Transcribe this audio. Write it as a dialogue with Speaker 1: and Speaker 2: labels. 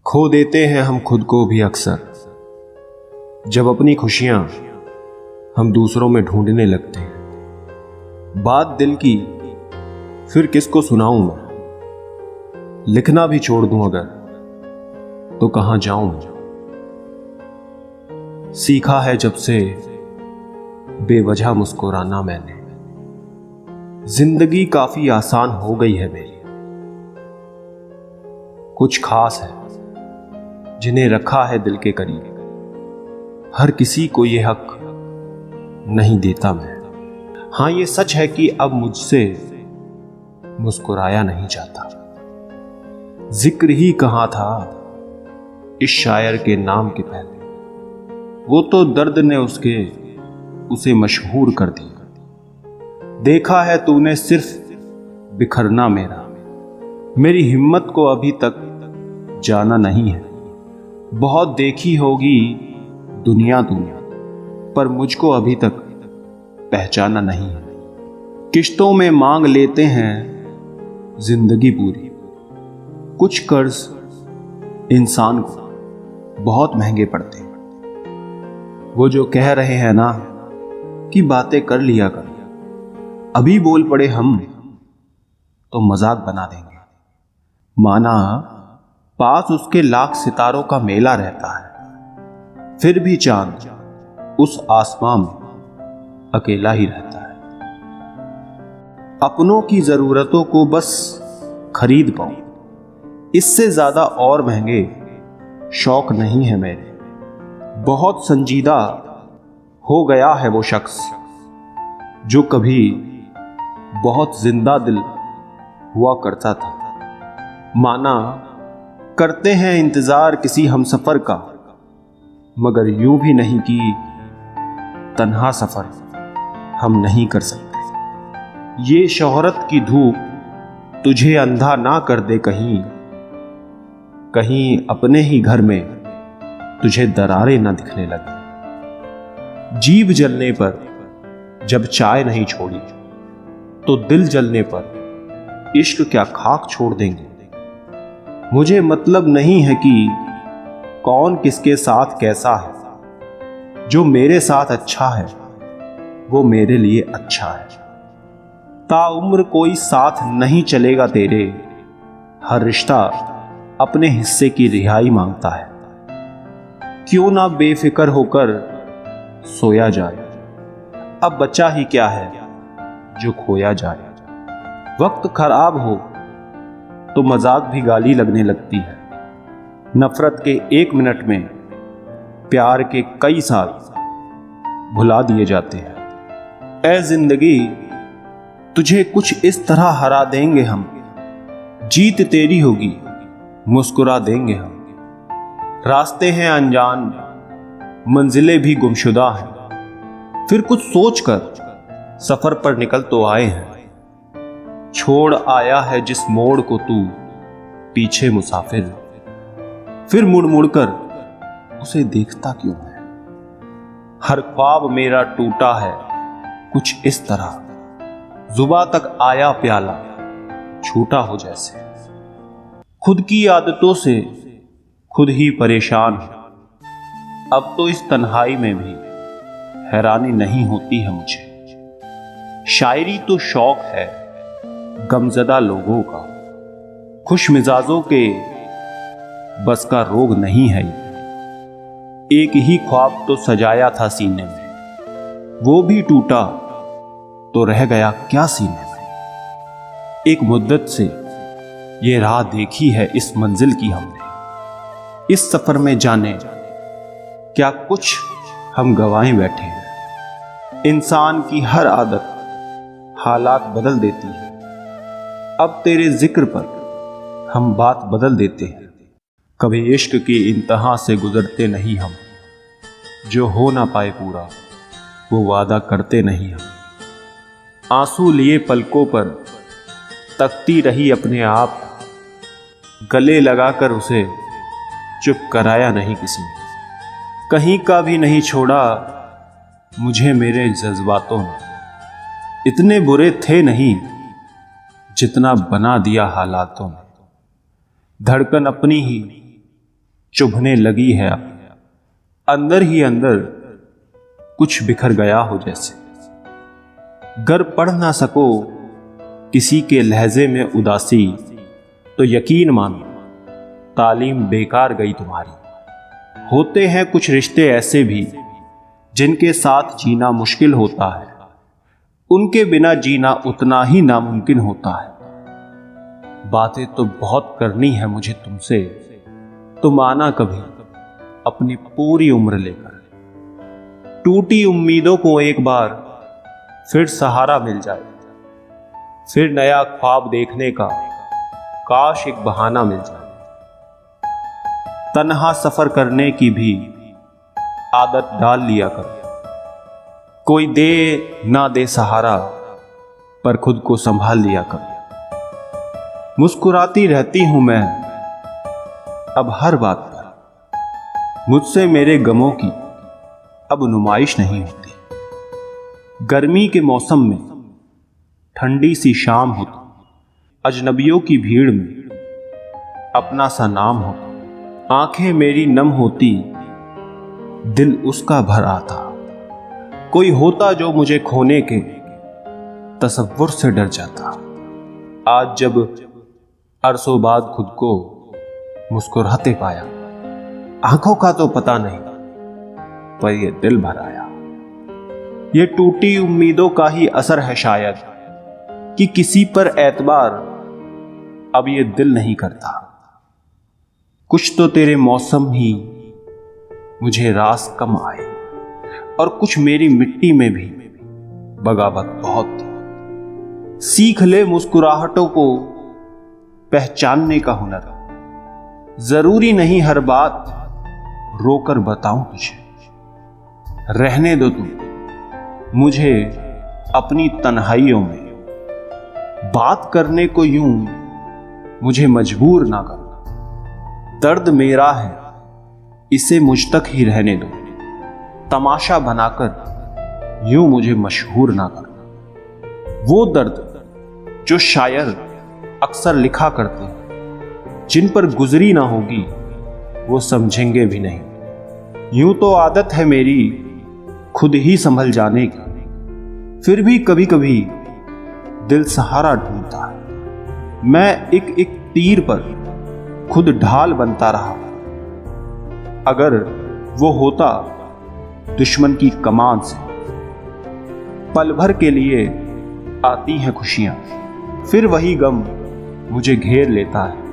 Speaker 1: खो देते हैं हम खुद को भी अक्सर, जब अपनी खुशियां हम दूसरों में ढूंढने लगते हैं। बात दिल की फिर किसको सुनाऊं मैं, लिखना भी छोड़ दूं अगर तो कहां जाऊं। सीखा है जब से बेवजह मुस्कुराना मैंने, जिंदगी काफी आसान हो गई है मेरी। कुछ खास है जिन्हें रखा है दिल के करीब, हर किसी को ये हक नहीं देता मैं। हां ये सच है कि अब मुझसे मुस्कुराया नहीं जाता। जिक्र ही कहां था इस शायर के नाम के पहले, वो तो दर्द ने उसे मशहूर कर दिया। देखा है तूने सिर्फ बिखरना मेरी हिम्मत को अभी तक जाना नहीं है। बहुत देखी होगी दुनिया पर मुझको अभी तक पहचाना नहीं है। किश्तों में मांग लेते हैं जिंदगी पूरी, कुछ कर्ज इंसान को बहुत महंगे पड़ते हैं। वो जो कह रहे हैं ना कि बातें कर लिया कर, अभी बोल पड़े हम तो मजाक बना देंगे। माना पास उसके लाख सितारों का मेला रहता है, फिर भी चांद उस आसमां में अकेला ही रहता है। अपनों की जरूरतों को बस खरीद पाऊं, इससे ज्यादा और महंगे शौक नहीं है मेरे। बहुत संजीदा हो गया है वो शख्स जो कभी बहुत जिंदा दिल हुआ करता था। माना करते हैं इंतजार किसी हमसफर का, मगर यूं भी नहीं कि तन्हा सफर हम नहीं कर सकते। ये शोहरत की धूप तुझे अंधा ना कर दे कहीं अपने ही घर में तुझे दरारें ना दिखने लगे। जीभ जलने पर जब चाय नहीं छोड़ी तो दिल जलने पर इश्क क्या खाक छोड़ देंगे। मुझे मतलब नहीं है कि कौन किसके साथ कैसा है, जो मेरे साथ अच्छा है वो मेरे लिए अच्छा है। ताउम्र कोई साथ नहीं चलेगा तेरे, हर रिश्ता अपने हिस्से की रिहाई मांगता है। क्यों ना बेफिक्र होकर सोया जाए, अब बचा ही क्या है जो खोया जाए। वक्त खराब हो तो मजाक भी गाली लगने लगती है। नफरत के 1 मिनट में प्यार के कई साल भुला दिए जाते हैं। ऐ जिंदगी तुझे कुछ इस तरह हरा देंगे हम, जीत तेरी होगी मुस्कुरा देंगे हम। रास्ते हैं अनजान, मंजिलें भी गुमशुदा हैं, फिर कुछ सोचकर सफर पर निकल तो आए हैं। छोड़ आया है जिस मोड़ को तू पीछे मुसाफिर, फिर मुड़ मुड़ कर उसे देखता क्यों है। हर ख्वाब मेरा टूटा है कुछ इस तरह, जुबां तक आया प्याला छूटा हो जैसे। खुद की आदतों से खुद ही परेशान हूं, अब तो इस तन्हाई में भी हैरानी नहीं होती है मुझे। शायरी तो शौक है गमजदा लोगों का, खुश मिजाजों के बस का रोग नहीं है ये। एक ही ख्वाब तो सजाया था सीने में, वो भी टूटा तो रह गया क्या सीने में। एक मुद्दत से ये राह देखी है इस मंजिल की हमने, इस सफर में जाने क्या कुछ हम गंवाए बैठे हैं। इंसान की हर आदत हालात बदल देती है, अब तेरे जिक्र पर हम बात बदल देते हैं। कभी इश्क की इंतहा से गुजरते नहीं हम, जो हो ना पाए पूरा वो वादा करते नहीं हम। आंसू लिए पलकों पर तकती रही अपने आप, गले लगाकर उसे चुप कराया नहीं किसी ने। कहीं का भी नहीं छोड़ा मुझे मेरे जज्बातों ने, इतने बुरे थे नहीं जितना बना दिया हालातों ने। धड़कन अपनी ही चुभने लगी है अब, अंदर ही अंदर कुछ बिखर गया हो जैसे। गर पढ़ ना सको किसी के लहजे में उदासी, तो यकीन मानो तालीम बेकार गई तुम्हारी। होते हैं कुछ रिश्ते ऐसे भी जिनके साथ जीना मुश्किल होता है, उनके बिना जीना उतना ही नामुमकिन होता है। बातें तो बहुत करनी है मुझे तुमसे, तुम आना कभी अपनी पूरी उम्र लेकर। टूटी उम्मीदों को एक बार फिर सहारा मिल जाए, फिर नया ख्वाब देखने का काश एक बहाना मिल जाए। तन्हा सफर करने की भी आदत डाल लिया कर, कोई दे ना दे सहारा पर खुद को संभाल लिया कर। मुस्कुराती रहती हूं मैं अब हर बात पर, मुझसे मेरे गमों की अब नुमाइश नहीं होती। गर्मी के मौसम में ठंडी सी शाम होती, अजनबियों की भीड़ में अपना सा नाम होता। आंखें मेरी नम होती, दिल उसका भर आता। कोई होता जो मुझे खोने के तसव्वुर से डर जाता। आज जब अरसों बाद खुद को मुस्कुराते पाया, आंखों का तो पता नहीं पर ये दिल भर आया। ये टूटी उम्मीदों का ही असर है शायद कि किसी पर एतबार अब ये दिल नहीं करता। कुछ तो तेरे मौसम ही मुझे रास कम आए, और कुछ मेरी मिट्टी में भी बगावत बहुत थी। सीख ले मुस्कुराहटों को पहचानने का हुनर, जरूरी नहीं हर बात रोकर बताऊं तुझे। रहने दो तुम मुझे अपनी तन्हाइयों में, बात करने को यूं मुझे मजबूर ना करो। दर्द मेरा है इसे मुझ तक ही रहने दो, तमाशा बनाकर यूं मुझे मशहूर ना करो। वो दर्द जो शायर अक्सर लिखा करते हैं, जिन पर गुजरी ना होगी वो समझेंगे भी नहीं। यूं तो आदत है मेरी खुद ही संभल जाने की, फिर भी कभी कभी दिल सहारा ढूंढता है। मैं एक एक तीर पर खुद ढाल बनता रहा। अगर वो होता दुश्मन की कमान से, पल भर के लिए आती हैं खुशियां, फिर वही गम मुझे घेर लेता है।